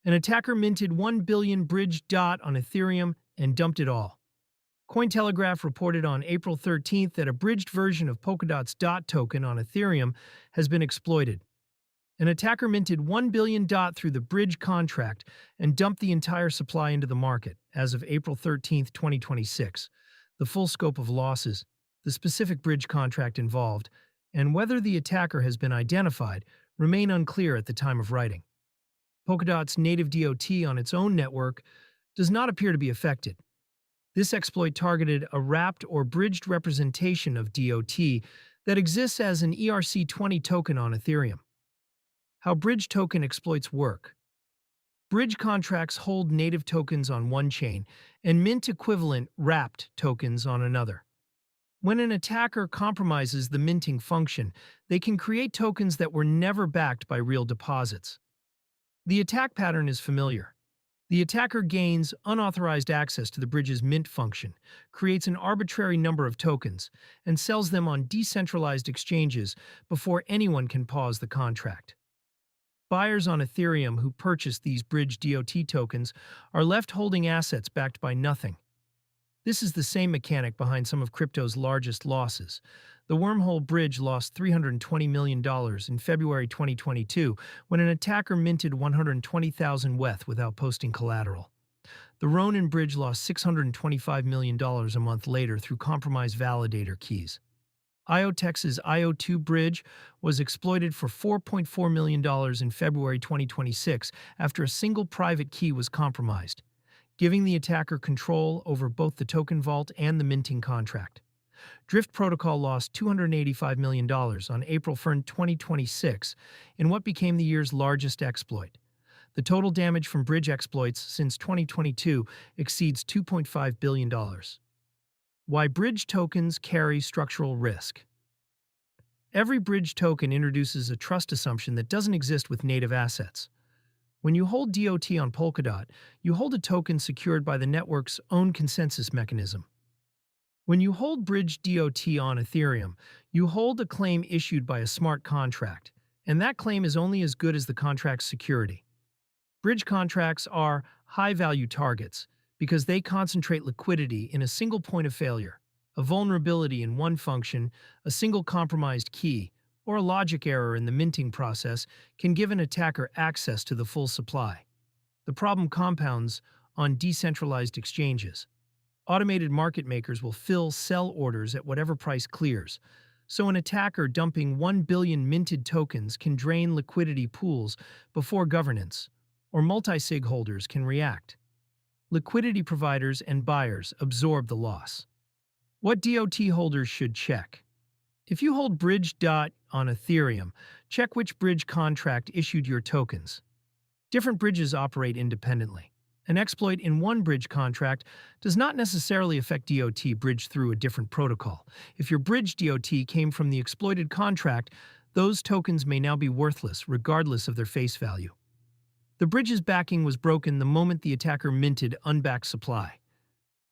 An attacker minted 1 billion bridge dot on Ethereum and dumped it all. Cointelegraph reported on April 13th that a bridged version of Polkadot's DOT token on Ethereum has been exploited. An attacker minted 1 billion DOT through the bridge contract and dumped the entire supply into the market as of April 13th, 2026. The full scope of losses, the specific bridge contract involved, and whether the attacker has been identified remain unclear at the time of writing. Polkadot's native DOT on its own network does not appear to be affected. This exploit targeted a wrapped or bridged representation of DOT that exists as an ERC20 token on Ethereum. How bridge token exploits work. Bridge contracts hold native tokens on one chain and mint-equivalent wrapped tokens on another. When an attacker compromises the minting function, they can create tokens that were never backed by real deposits. The attack pattern is familiar. The attacker gains unauthorized access to the bridge's mint function, creates an arbitrary number of tokens, and sells them on decentralized exchanges before anyone can pause the contract. Buyers on Ethereum who purchase these bridge DOT tokens are left holding assets backed by nothing. This is the same mechanic behind some of crypto's largest losses. The Wormhole Bridge lost $320 million in February 2022 when an attacker minted 120,000 WETH without posting collateral. The Ronin Bridge lost $625 million a month later through compromised validator keys. IOTex's IO2 bridge was exploited for $4.4 million in February 2026 after a single private key was compromised, giving the attacker control over both the token vault and the minting contract. Drift Protocol lost $285 million on April 1, 2026 in what became the year's largest exploit. The total damage from bridge exploits since 2022 exceeds $2.5 billion. Why bridge tokens carry structural risk. Every bridge token introduces a trust assumption that doesn't exist with native assets. When you hold DOT on Polkadot, you hold a token secured by the network's own consensus mechanism. When you hold bridge DOT on Ethereum, you hold a claim issued by a smart contract, and that claim is only as good as the contract's security. Bridge contracts are high-value targets because they concentrate liquidity in a single point of failure. A vulnerability in one function, a single compromised key, or a logic error in the minting process can give an attacker access to the full supply. The problem compounds on decentralized exchanges. Automated market makers will fill sell orders at whatever price clears, so an attacker dumping 1 billion minted tokens can drain liquidity pools before governance, or multi-sig holders can react. Liquidity providers and buyers absorb the loss. What DOT holders should check. If you hold bridge DOT on Ethereum, check which bridge contract issued your tokens. Different bridges operate independently. An exploit in one bridge contract does not necessarily affect DOT bridge through a different protocol. If your bridge DOT came from the exploited contract, those tokens may now be worthless regardless of their face value. The bridge's backing was broken the moment the attacker minted unbacked supply.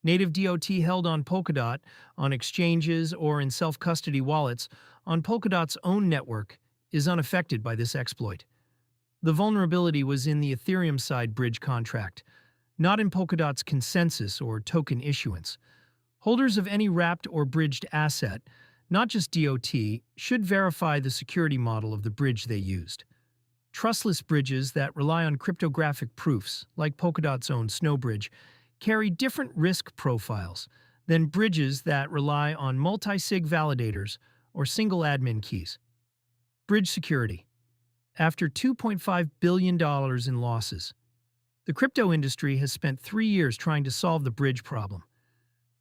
Native DOT held on Polkadot, on exchanges, or in self-custody wallets on Polkadot's own network is unaffected by this exploit. The vulnerability was in the Ethereum side bridge contract, not in Polkadot's consensus or token issuance. Holders of any wrapped or bridged asset, not just DOT, should verify the security model of the bridge they used. Trustless bridges that rely on cryptographic proofs, like Polkadot's own Snowbridge, carry different risk profiles than bridges that rely on multi-sig validators or single admin keys. Bridge security. After $2.5 billion in losses, the crypto industry has spent 3 years trying to solve the bridge problem.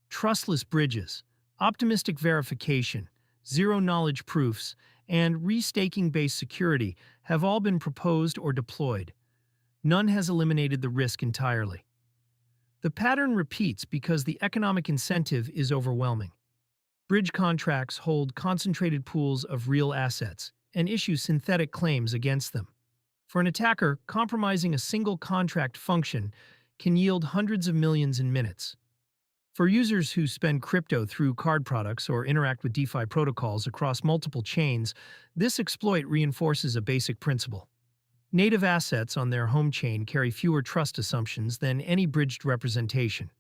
Trustless bridges, optimistic verification, zero-knowledge proofs, and restaking-based security have all been proposed or deployed. None has eliminated the risk entirely. The pattern repeats because the economic incentive is overwhelming. Bridge contracts hold concentrated pools of real assets and issue synthetic claims against them. For an attacker, compromising a single contract function can yield hundreds of millions in minutes. For users who spend crypto through card products or interact with DeFi protocols across multiple chains, this exploit reinforces a basic principle. Native assets on their home chain carry fewer trust assumptions than any bridged representation.